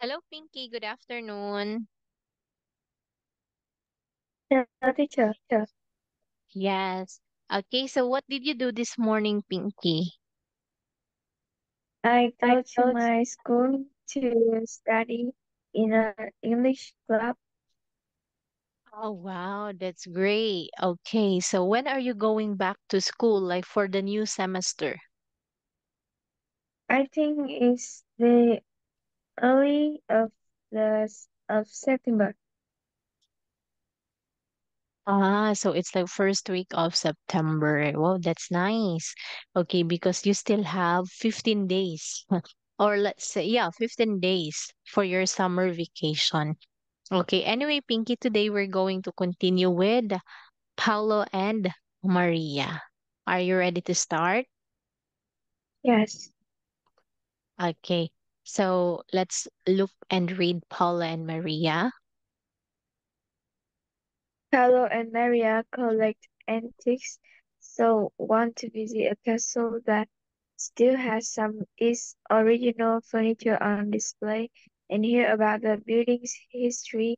Hello, Pinky. Good afternoon. Yeah, teacher. Yeah. Yes. Okay, so what did you do this morning, Pinky? I I go to thought, my school to study in a English club. oh, wow, that's great. Okay, so when are you going back to school, like for the new semester? I think it's the early of September. So it's like first week of September. Wow, that's nice. Okay, because you still have 15 days, or let's say, yeah, 15 days for your summer vacation. Okay, anyway, Pinky, today we're going to continue with Paulo and Maria. Are you ready to start? Yes. Okay, so let's look and read Paula and Maria. Carlo and Maria collect antiques, so want to visit a castle that still has some its original furniture on display and hear about the building's history.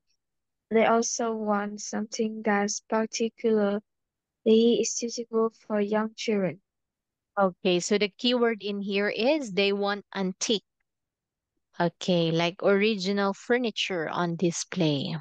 They also want something that's particular is suitable for young children. Okay, so the keyword in here is they want antique. Okay, like original furniture on display.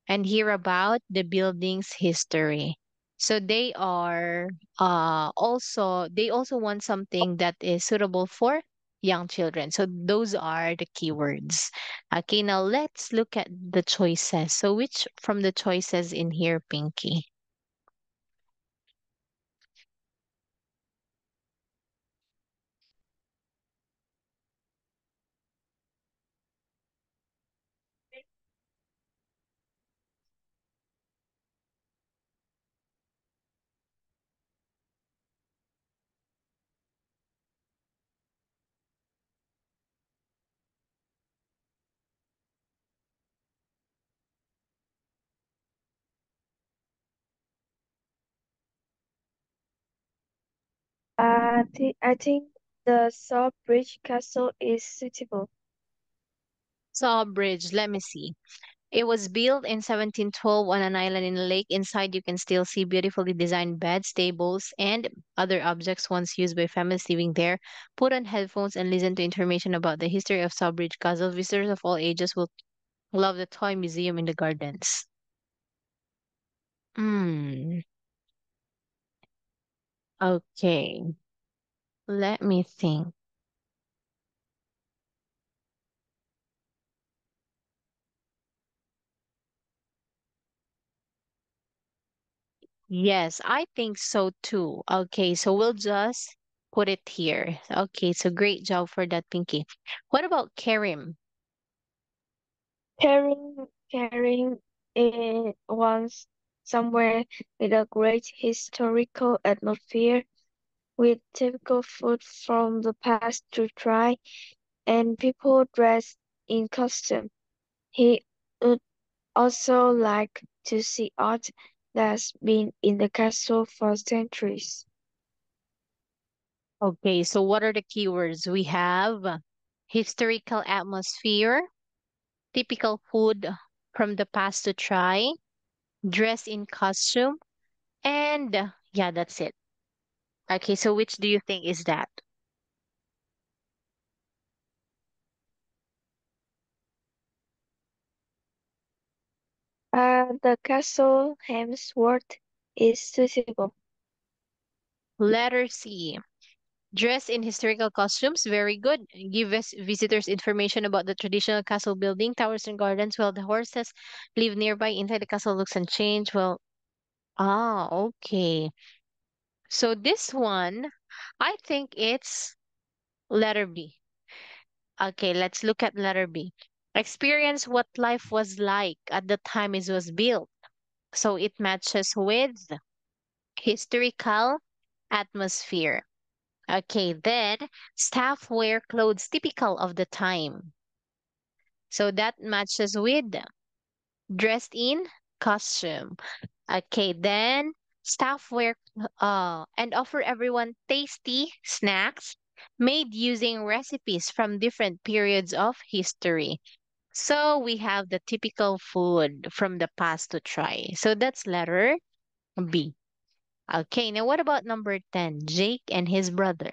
And hear about the building's history. So they also want something that is suitable for young children. So those are the keywords. Okay, now let's look at the choices. So which from the choices in here, Pinky? I think the Sawbridge Castle is suitable. Sawbridge, let me see. It was built in 1712 on an island in a lake. Inside, you can still see beautifully designed beds, tables, and other objects once used by families living there. Put on headphones and listen to information about the history of Sawbridge Castle. Visitors of all ages will love the toy museum in the gardens. Hmm. Okay. Let me think. Yes, I think so too. Okay, so we'll just put it here. Okay, so great job for that, Pinky. What about Karim? Caring once somewhere with a great historical atmosphere, with typical food from the past to try, and people dressed in costume. He would also like to see art that's been in the castle for centuries. Okay, so what are the keywords? We have historical atmosphere, typical food from the past to try, dress in costume, and yeah, that's it. Okay, so which do you think is that? The castle Hemsworth is suitable. Letter C. Dress in historical costumes, very good. Give visitors information about the traditional castle building, towers, and gardens while the horses live nearby. Inside the castle looks unchanged. Well, okay. So this one, I think it's letter B. Okay, let's look at letter B. Experience what life was like at the time it was built. So it matches with historical atmosphere. Okay, then staff wear clothes typical of the time. So that matches with dressed in costume. Okay, then staff wear and offer everyone tasty snacks made using recipes from different periods of history. So we have the typical food from the past to try. So that's letter B. Okay, now what about number 10? Jake and his brother.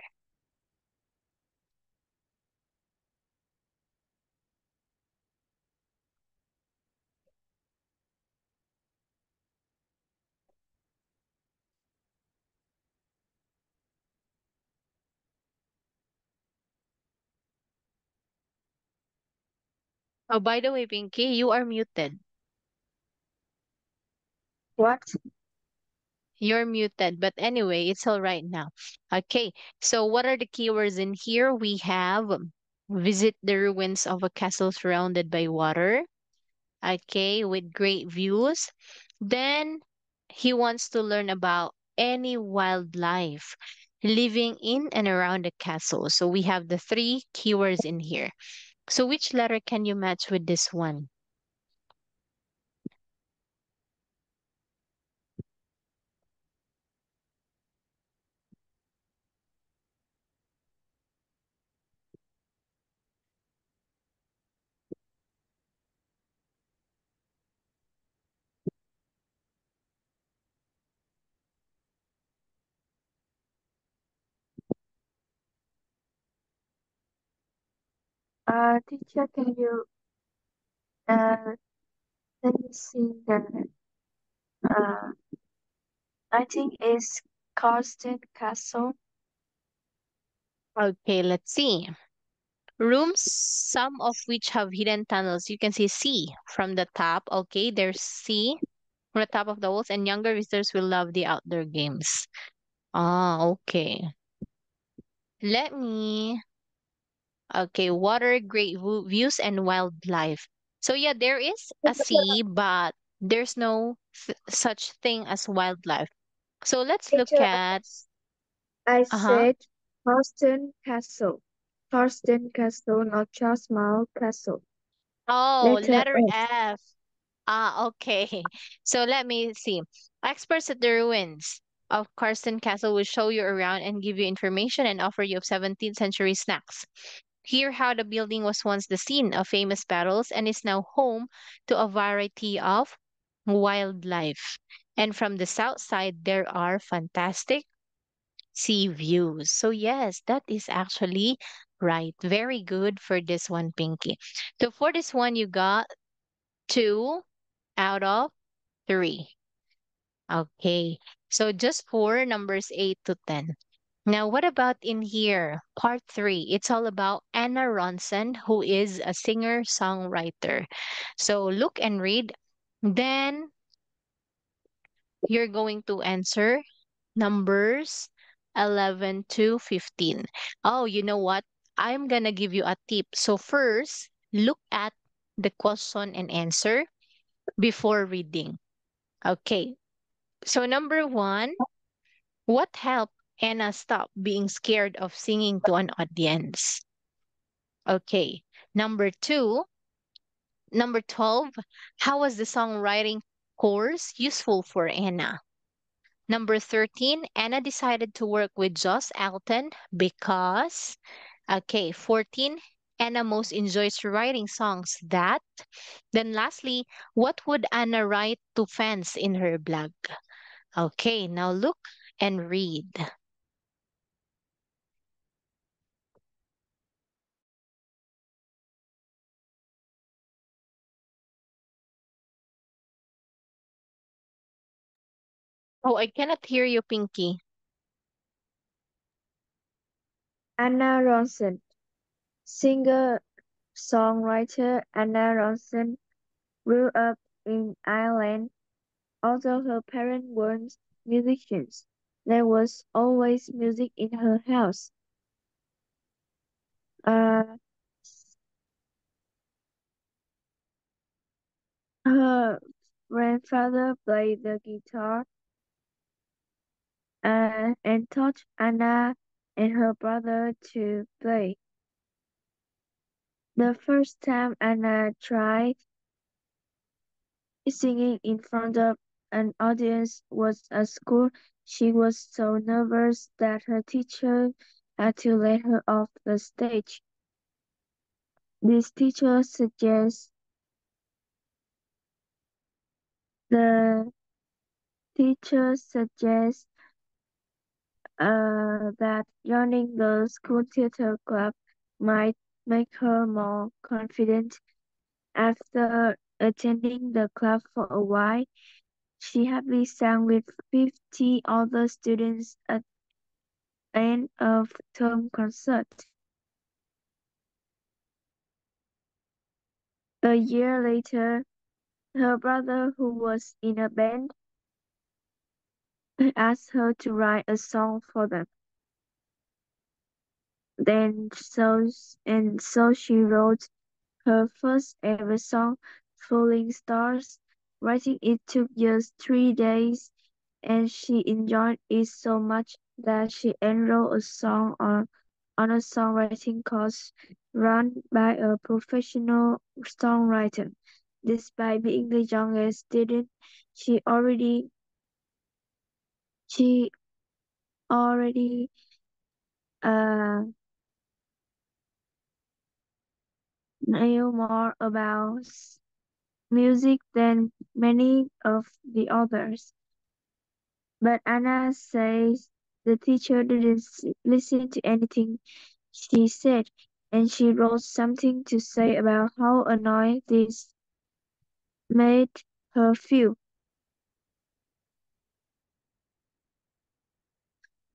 Oh, by the way, Pinky, you are muted. What? You're muted, but anyway, it's all right now. Okay, so what are the keywords in here? We have visit the ruins of a castle surrounded by water. Okay, with great views. Then he wants to learn about any wildlife living in and around the castle. So we have the three keywords in here. So which letter can you match with this one? Teacher, can you uh let me see the uh I think it's Carsten Castle. Okay, let's see. Rooms, some of which have hidden tunnels. You can see C from the top. Okay, there's C from the top of the walls, and younger visitors will love the outdoor games. Ah, okay. Let me. Okay, water, great views, and wildlife. So yeah, there is a sea, but there's no such thing as wildlife. So let's look Teacher, at. I Uh-huh. said Carsten Castle. Carsten Castle, not Charles Mount Castle. Oh, Letter letter F. F. Ah, okay. So let me see. Experts at the ruins of Carson Castle will show you around and give you information and offer you 17th century snacks. Hear how the building was once the scene of famous battles and is now home to a variety of wildlife. And from the south side, there are fantastic sea views. So, yes, that is actually right. Very good for this one, Pinky. So, for this one, you got 2 out of 3. Okay. So just for numbers 8 to 10. Now, what about in here? Part 3. It's all about Anna Ronson, who is a singer-songwriter. So look and read. Then you're going to answer numbers 11 to 15. Oh, you know what? I'm going to give you a tip. So first, look at the question and answer before reading. Okay. So number 1, what helped Anna stop being scared of singing to an audience? Okay. Number 12, how was the songwriting course useful for Anna? Number 13, Anna decided to work with Joss Alton because, okay, 14, Anna most enjoys writing songs that. Then lastly, what would Anna write to fans in her blog? Okay, now look and read. Oh, I cannot hear you, Pinky. Anna Ronson. Singer-songwriter Anna Ronson grew up in Ireland. Although her parents weren't musicians, there was always music in her house. Uh, Her grandfather played the guitar and taught Anna and her brother to play. The first time Anna tried singing in front of an audience was at school. She was so nervous that her teacher had to let her off the stage. This teacher The teacher suggests that joining the school theater club might make her more confident. After attending the club for a while, she happily sang with 50 other students at an end-of-term concert. A year later, her brother, who was in a band, asked her to write a song for them. So she wrote her first ever song, "Falling Stars". Writing it took just 3 days, and she enjoyed it so much that she enrolled on a songwriting course run by a professional songwriter. Despite being the youngest student, she she already uh, knew more about music than many of the others. But Anna says the teacher didn't listen to anything she said, and she wrote something to say about how annoyed this made her feel.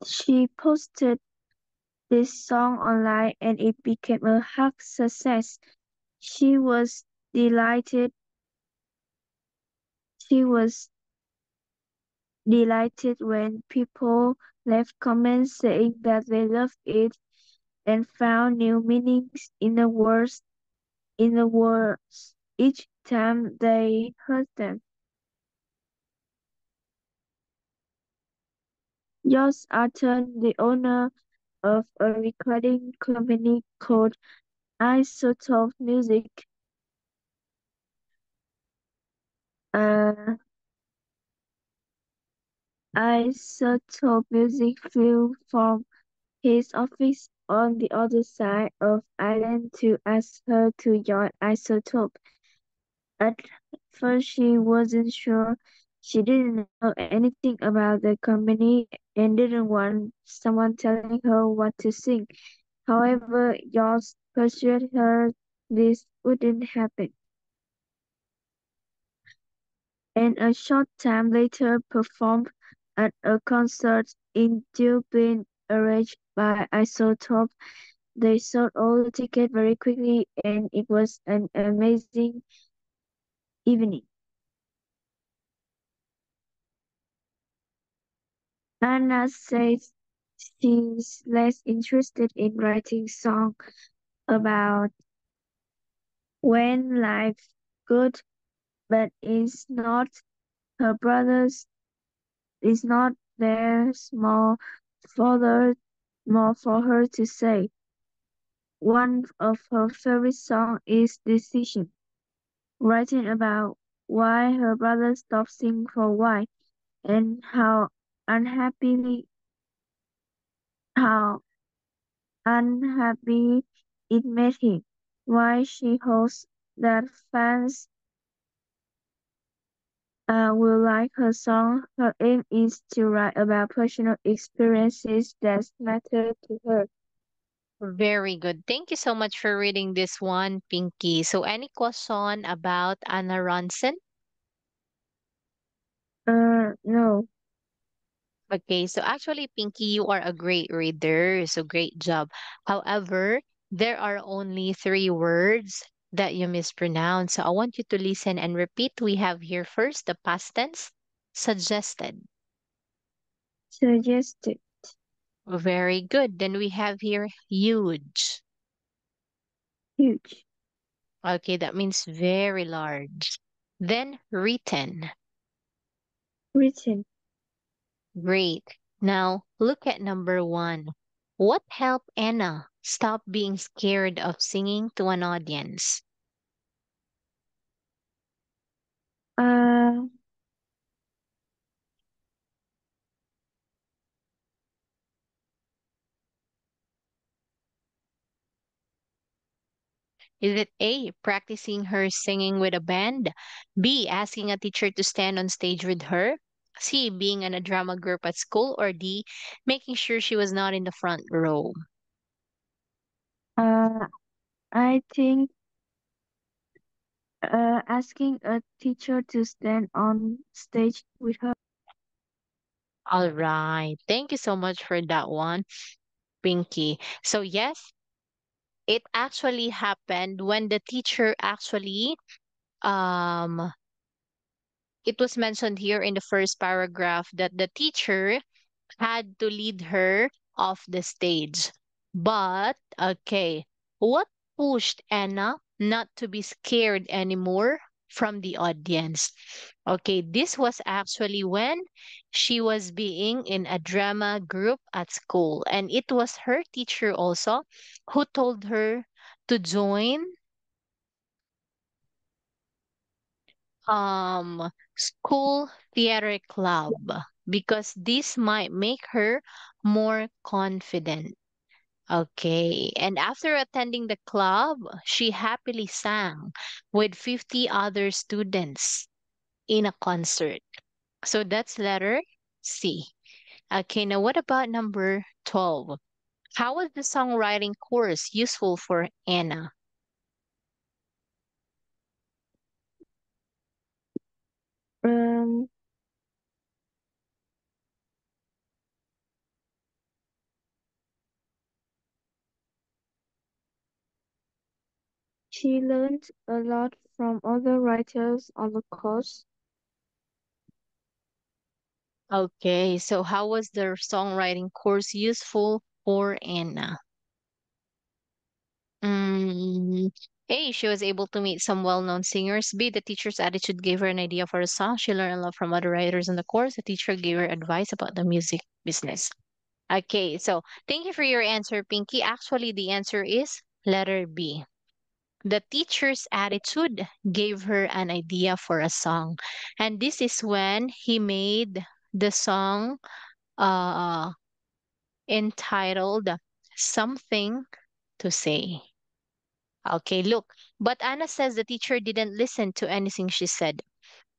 She posted this song online and it became a huge success. She was delighted. She was delighted when people left comments saying that they loved it and found new meanings in the words each time they heard them. Josh Arton, the owner of a recording company called Isotope Music, uh, Isotope Music flew from his office on the other side of island to ask her to join Isotope. At first she wasn't sure. She didn't know anything about the company and didn't want someone telling her what to sing. However, Josh persuaded her this wouldn't happen, and a short time later performed at a concert in Dublin arranged by Isotope. They sold all the tickets very quickly, and it was an amazing evening. Anna says she's less interested in writing songs about when life's good, but her brother's is not there's more for her to say. One of her favorite songs is Decision, writing about why her brother stopped singing for a while and unhappily how unhappy it made him. Why she hopes that fans will like her song. Her aim is to write about personal experiences that matter to her. Very good. Thank you so much for reading this one, Pinky. So, any question about Anna Ronson? No. Okay, so actually, Pinky, you are a great reader. So, great job. However, there are only three words that you mispronounce. So, I want you to listen and repeat. We have here first the past tense, suggested. Suggested. Very good. Then we have here huge. Huge. Okay, that means very large. Then written. Written. Great. Now look at number one. What helped Anna stop being scared of singing to an audience? Uh, Is it A, practicing her singing with a band? B, asking a teacher to stand on stage with her? C, being in a drama group at school? Or D, making sure she was not in the front row? Uh, I think asking a teacher to stand on stage with her. All right. Thank you so much for that one, Pinky. So, yes, it actually happened when the teacher actually um it was mentioned here in the first paragraph that the teacher had to lead her off the stage. But, okay, what pushed Anna not to be scared anymore from the audience? Okay, this was actually when she was being in a drama group at school. And it was her teacher also who told her to join school theater club because this might make her more confident. Okay, and after attending the club, she happily sang with 50 other students in a concert. So that's letter C. Okay, now what about number 12? How was the songwriting course useful for Anna? Um, she learned a lot from other writers on the course. Okay, so how was the songwriting course useful for Anna? Mm, A, she was able to meet some well-known singers. B, the teacher's attitude gave her an idea for a song. She learned a lot from other writers in the course. The teacher gave her advice about the music business. Okay, so thank you for your answer, Pinky. Actually, the answer is letter B. The teacher's attitude gave her an idea for a song. And this is when he made the song uh entitled Something to Say. Okay, look. But Anna says the teacher didn't listen to anything she said.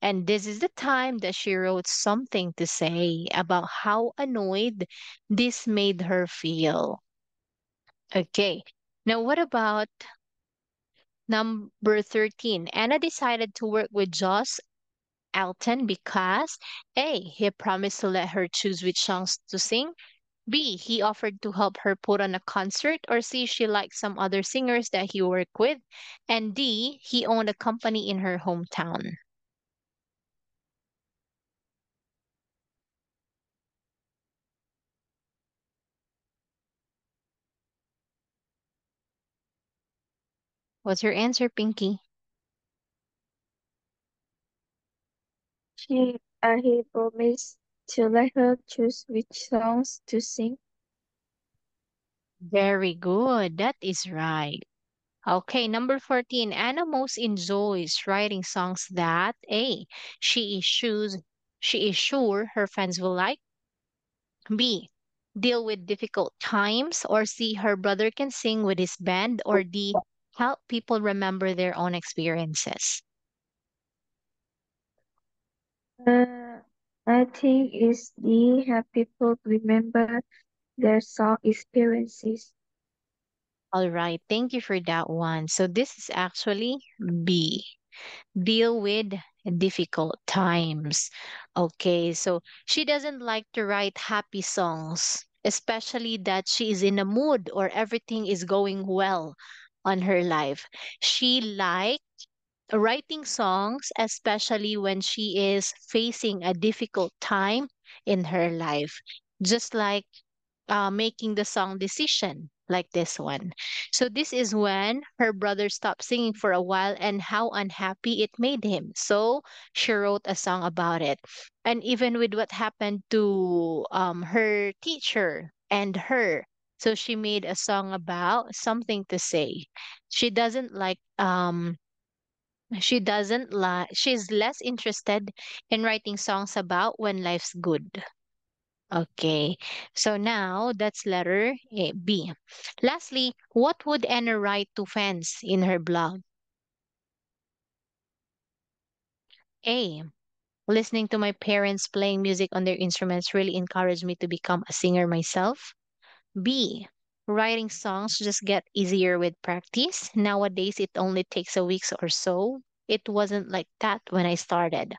And this is the time that she wrote something to say about how annoyed this made her feel. Okay. Now, what about number 13? Anna decided to work with Joss Alton because A, he promised to let her choose which songs to sing. B, he offered to help her put on a concert. Or C, she liked some other singers that he worked with. And D, he owned a company in her hometown. What's your answer, Pinky? He promised to let her choose which songs to sing. Very good. That is right. Okay, number 14. Anna most enjoys writing songs that A, she is sure, she is sure her fans will like. B, deal with difficult times. Or C, her brother can sing with his band. Or D, help people remember their own experiences. Uh, I think it's the have people remember their song experiences. All right, thank you for that one. So this is actually B, deal with difficult times. Okay, so she doesn't like to write happy songs, especially that she is in a mood or everything is going well on her life. She likes writing songs, especially when she is facing a difficult time in her life. Just like making the song Decision, like this one. So, this is when her brother stopped singing for a while and how unhappy it made him. So, she wrote a song about it. And even with what happened to her teacher and her, so she made a song about something to say. She doesn't like she's less interested in writing songs about when life's good. Okay, so now that's letter A, B. Lastly, what would Anna write to fans in her blog? A. Listening to my parents playing music on their instruments really encouraged me to become a singer myself. B. Writing songs just get easier with practice. Nowadays, it only takes a week or so. It wasn't like that when I started.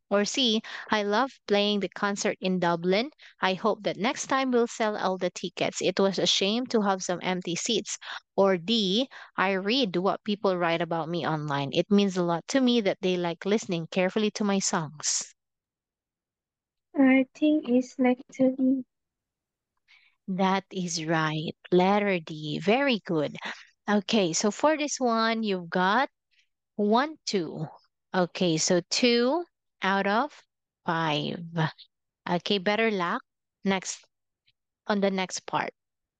Or C. I love playing the concert in Dublin. I hope that next time we'll sell all the tickets. It was a shame to have some empty seats. Or D. I read what people write about me online. It means a lot to me that they like listening carefully to my songs. I think it's actually That is right. Letter D. Very good. Okay, so for this one, you've got 1, 2. Okay, so 2 out of 5. Okay, better luck next on the next part.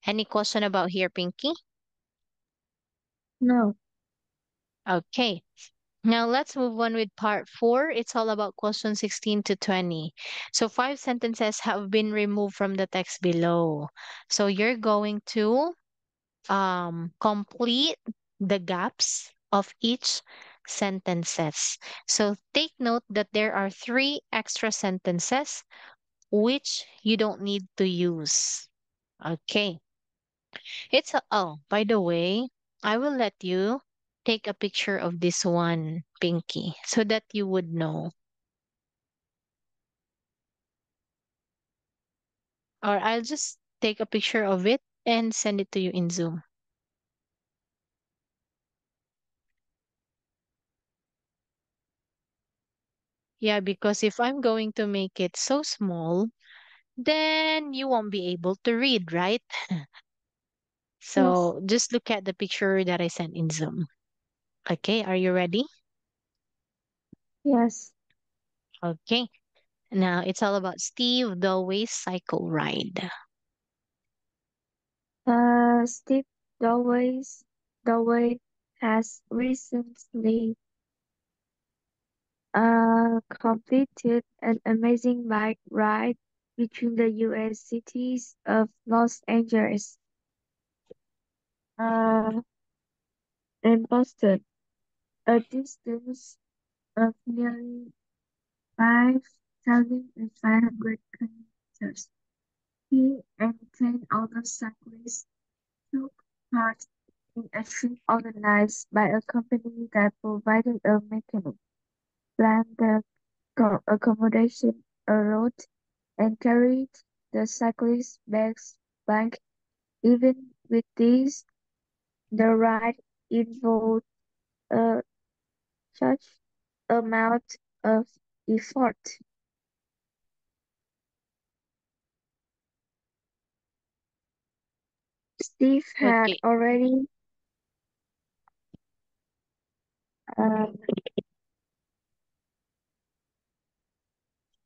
Any question about here, Pinky? no. Okay. Now let's move on with part 4. It's all about question 16 to 20. So 5 sentences have been removed from the text below. So you're going to complete the gaps of each sentences. So take note that there are 3 extra sentences which you don't need to use. Okay. Oh, by the way, I will let you take a picture of this one, Pinky, so that you would know. Or I'll just take a picture of it and send it to you in Zoom. Yeah, because if I'm going to make it so small, then you won't be able to read, right? Yes. So just look at the picture that I sent in Zoom. Okay, are you ready? Yes. Okay. Now it's all about Steve Dallway's cycle ride. Steve Dowey has recently completed an amazing bike ride between the U.S. cities of Los Angeles uh, and Boston, a distance of nearly 5,500 kilometers. He and 10 other cyclists took part in a trip organized by a company that provided a mechanic, planned the accommodation, a route, and carried the cyclists back. Even with this, the ride involved a such amount of effort. Steve had Okay. already uh,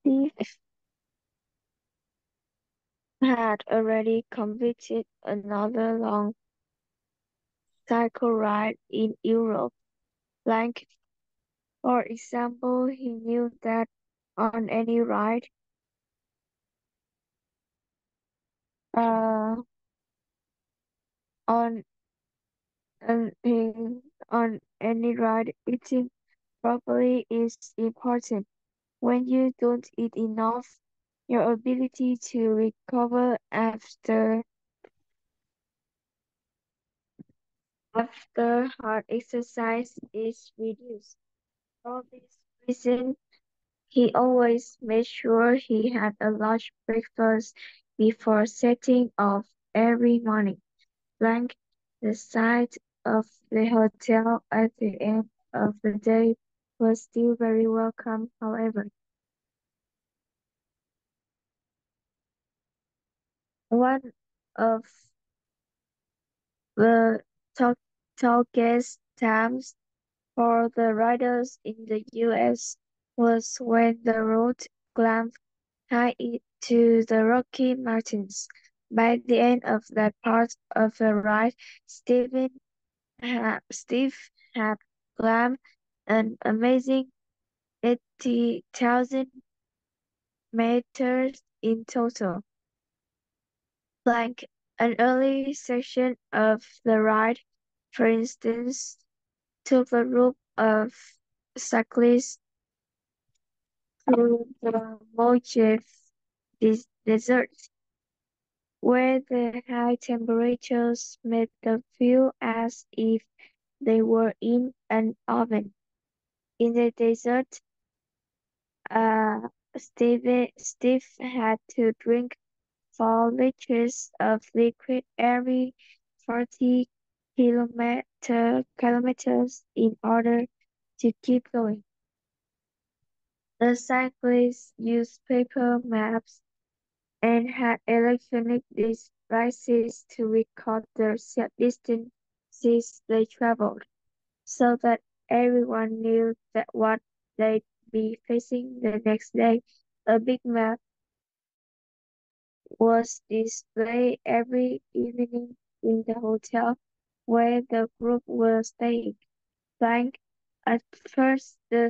Steve had already completed another long cycle ride in Europe. Like, for example, he knew that on any ride, uh, on on any ride, eating properly is important. When you don't eat enough, your ability to recover after hard exercise is reduced. For this reason, he always made sure he had a large breakfast before setting off every morning. Blank, the sight of the hotel at the end of the day was still very welcome, however. One of the talk- toughest times for the riders in the US was when the road climbed high to the Rocky Mountains. By the end of that part of the ride, Steve had climbed an amazing 80,000 meters in total. Like an early section of the ride, for instance, took a group of cyclists through the Mojave Desert, where the high temperatures made them feel as if they were in an oven. In the desert, uh, Steve had to drink 4 liters of liquid every 40 kilometers in order to keep going. The cyclists used paper maps and had electronic devices to record the distances they traveled, so that everyone knew that what they'd be facing the next day. A big map was displayed every evening in the hotel where the group was staying. Blank. At first, the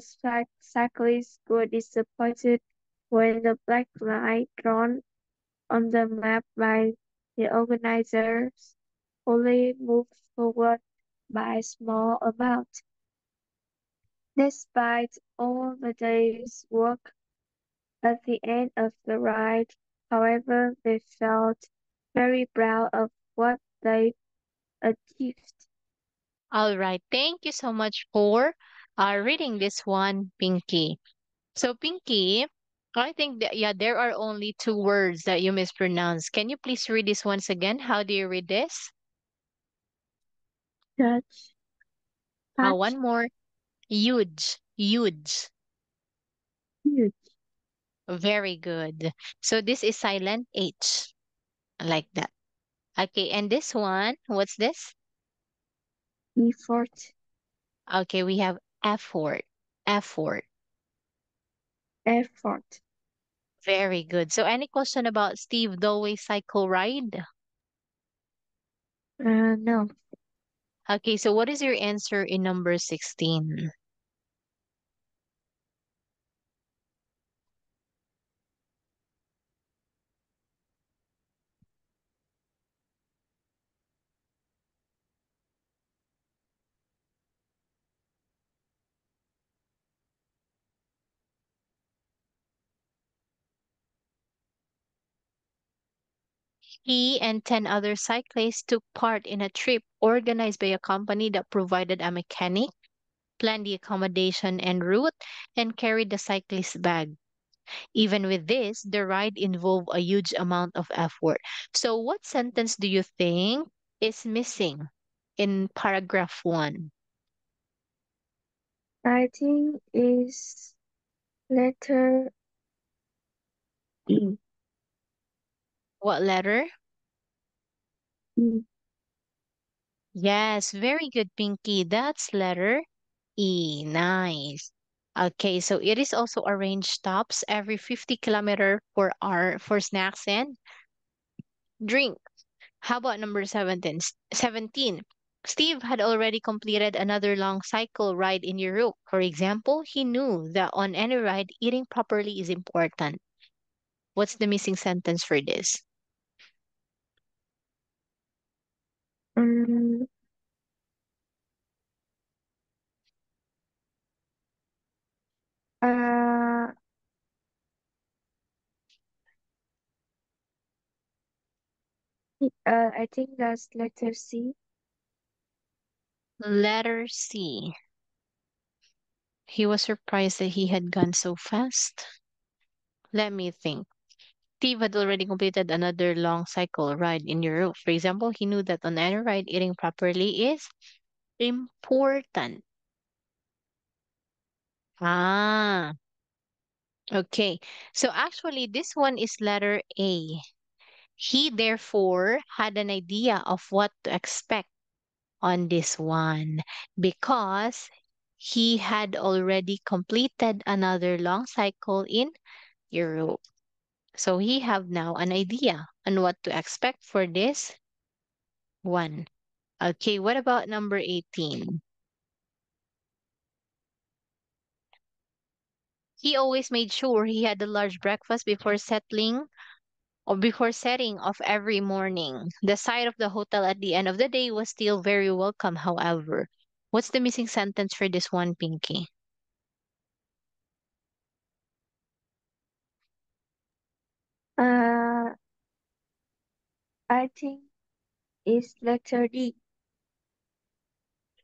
cyclists were disappointed when the black line drawn on the map by the organizers only moved forward by a small amount. Despite all the day's work, at the end of the ride, however, they felt very proud of what they achieved. All right. Thank you so much for reading this one, Pinky. So, Pinky, I think that, yeah, there are only two words that you mispronounced. Can you please read this once again? How do you read this? Touch, touch, One more. Huge. Huge. huge, Very good. So, this is silent H. Like that. Okay. And this one, what's this? effort, Okay. We have effort. Effort. effort. Very good. So, any question about Steve Dowey cycle ride? No, Okay, so what is your answer in number 16? He and 10 other cyclists took part in a trip organized by a company that provided a mechanic, planned the accommodation and route, and carried the cyclist bag. Even with this, the ride involved a huge amount of effort. So, what sentence do you think is missing in paragraph 1? I think is letter E. What letter? E. Yes, very good, Pinky. That's letter E. Nice. Okay, so it is also arranged stops every 50 kilometer per hour for snacks and drink. How about number 17? 17. Steve had already completed another long cycle ride in Europe. For example, he knew that on any ride, eating properly is important. What's the missing sentence for this? Um, uh, I think that's letter C. Letter C. He was surprised that he had gone so fast. Let me think. Steve had already completed another long cycle ride in Europe. For example, he knew that on any ride, eating properly is important. Ah, okay. So actually, this one is letter A. He therefore had an idea of what to expect on this one because he had already completed another long cycle in Europe. So he have now an idea on what to expect for this one. Okay, what about number 18? He always made sure he had a large breakfast before settling or before setting off every morning. The sight of the hotel at the end of the day was still very welcome, however. What's the missing sentence for this one, Pinky? Uh, I think it's letter D.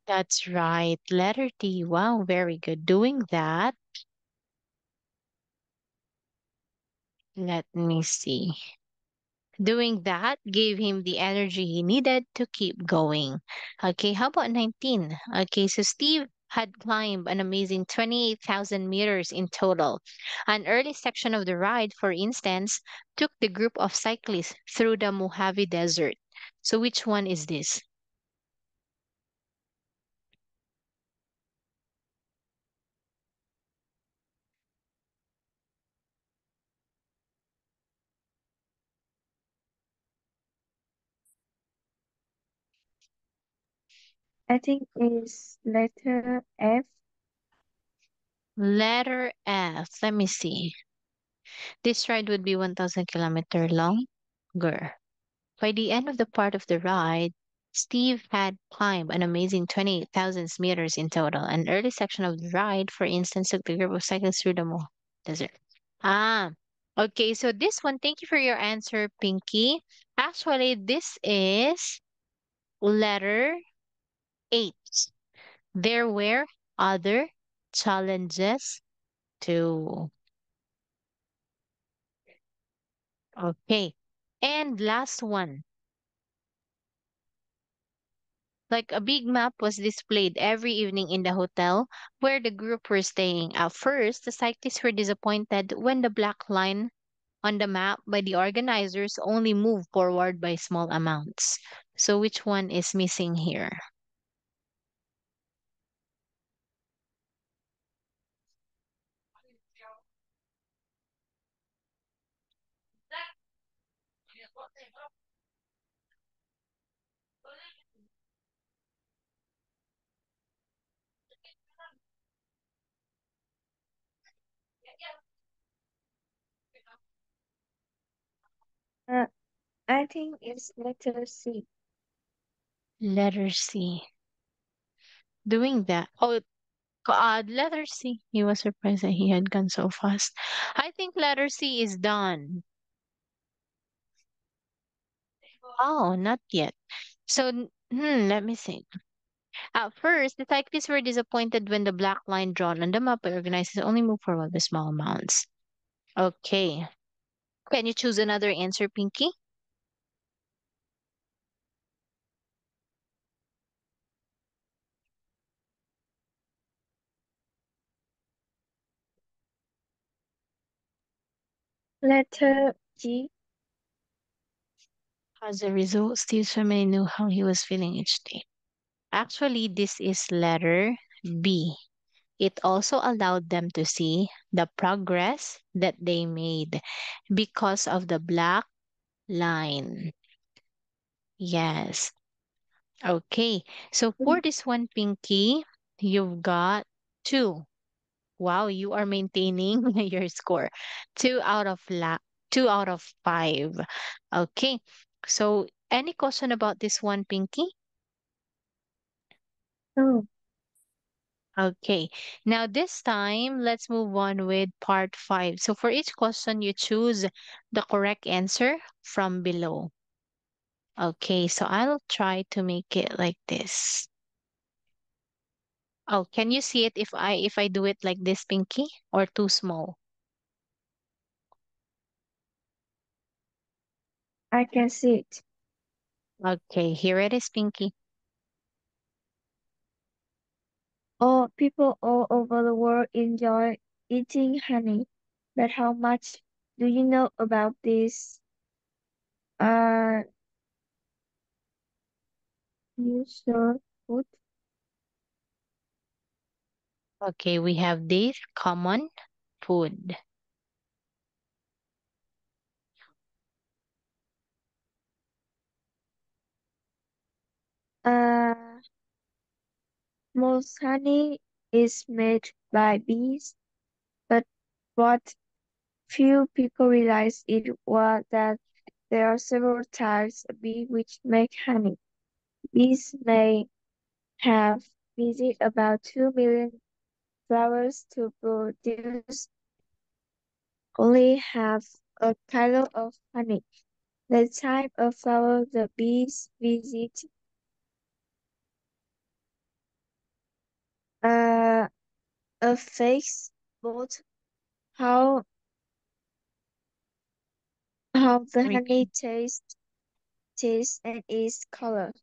That's right. Letter D. Wow, very good. Doing that. Let me see. Doing that gave him the energy he needed to keep going. Okay, how about 19? Okay, so Steve had climbed an amazing 28,000 meters in total. An early section of the ride, for instance, took the group of cyclists through the Mojave Desert. So which one is this? I think it's letter F. Letter F. Let me see. This ride would be 1,000 kilometers long. Longer. By the end of the part of the ride, Steve had climbed an amazing 28,000 meters in total. An early section of the ride, for instance, took the group of cyclists through the desert. Ah, okay. So this one, thank you for your answer, Pinky. Actually, this is letter H. There were other challenges too. Okay. And last one. Like a big map was displayed every evening in the hotel where the group were staying. At first, the cyclists were disappointed when the black line on the map by the organizers only moved forward by small amounts. So, which one is missing here? Uh, I think it's letter C. Letter C. Doing that. Oh, letter C. He was surprised that he had gone so fast. I think letter C is done. Oh, not yet. So, let me see. At first, the cyclists were disappointed when the black line drawn on the map by organizers only moved forward by small amounts. Okay. Can you choose another answer, Pinky? Letter G. As a result, Steve's family knew how he was feeling each day. Actually, this is letter B. It also allowed them to see the progress that they made because of the black line. Yes. Okay. So for this one, Pinky, you've got two. Wow, you are maintaining your score. 2 out of 5. Okay. So any question about this one, Pinky? Oh, Okay. Now this time, let's move on with part 5. So for each question, you choose the correct answer from below. Okay, so I'll try to make it like this. Oh, can you see it if I do it like this, Pinky, or too small? I can see it. Okay, here it is, Pinky. All people all over the world enjoy eating honey. But how much do you know about this uh usual food? Okay, we have this common food. Uh, most honey is made by bees, but What few people realize it was that there are several types of bees which make honey. Bees may have visit about 2 million flowers to produce only half a kilo of honey. The type of flower the bees visit uh, affects both how the honey Repeat. tastes and its color.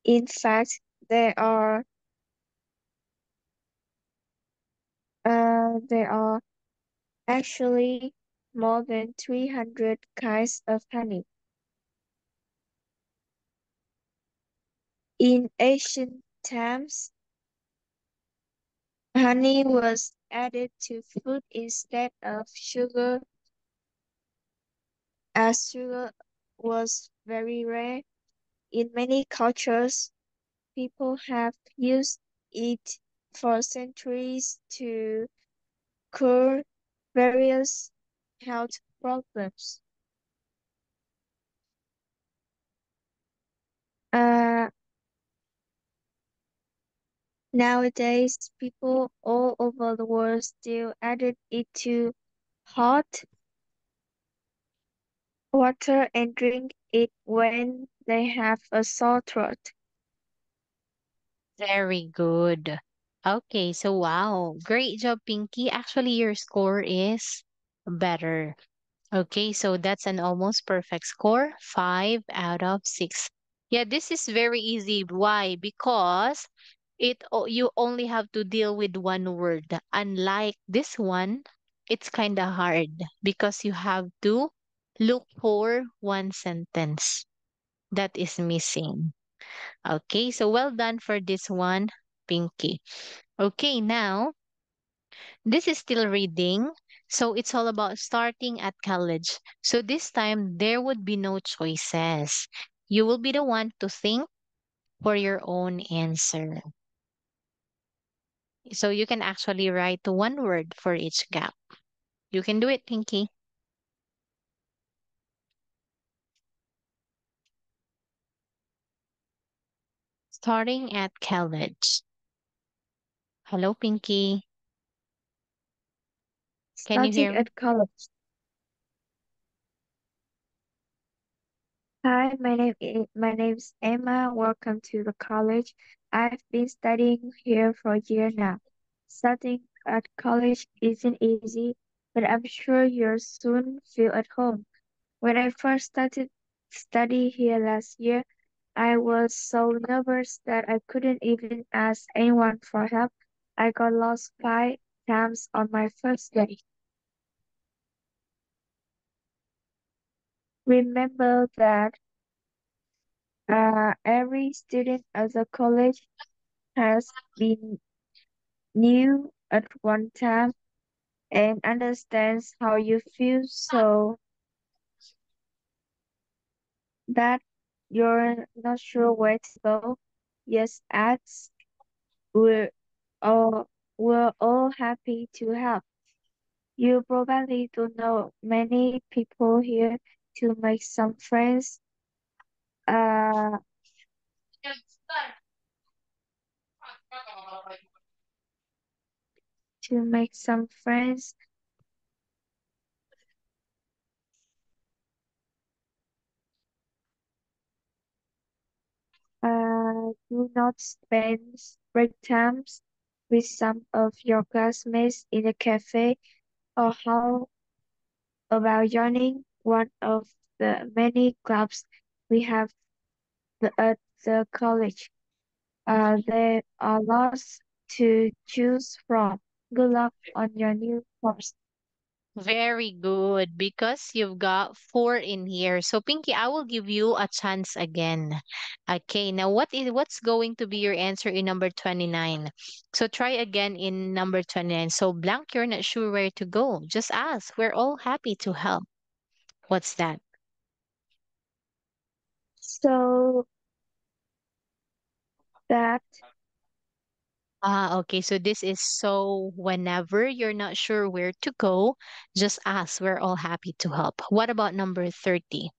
In fact, there are actually more than 300 kinds of honey. In ancient times, honey was added to food instead of sugar, as sugar was very rare. In many cultures, people have used it for centuries to cure various health problems. Uh, Nowadays, people all over the world still added it to hot water and drink it when they have a sore throat. Very good. Okay, so wow. Great job, Pinky. Actually, your score is better. Okay, so that's an almost perfect score, 5 out of 6. Yeah, this is very easy. Why? Because you only have to deal with one word. Unlike this one, it's kind of hard because you have to look for one sentence that is missing. Okay, so well done for this one, Pinky. Okay, now this is still reading. So it's all about starting at college. So this time there would be no choices. You will be the one to think for your own answer. So you can actually write one word for each gap. You can do it, Pinky. Starting at college. Hello, Pinky. Can you Starting hear me? at college. Hi, my name's Emma. Welcome to the college. I've been studying here for a year now. Starting at college isn't easy, but I'm sure you'll soon feel at home. When I first started study here last year, I was so nervous that I couldn't even ask anyone for help. I got lost 5 times on my first day. Remember that every student at the college has been new at one time and understands how you feel so that you're not sure where to go. Yes, ask. We're all, we're all happy to help. You probably don't know many people here to make some friends. Uh, to make some friends. Do not spend break times with some of your classmates in a cafe, or how about joining one of the many clubs we have at the college? There are lots to choose from. Good luck on your new course. Very good, because you've got 4 in here. So Pinky, I will give you a chance again. Okay, now what's going to be your answer in number 29? So try again in number 29. So blank, you're not sure where to go. Just ask. We're all happy to help. What's that? So that Ah, okay. So this is so whenever you're not sure where to go, just ask. We're all happy to help. What about number 30?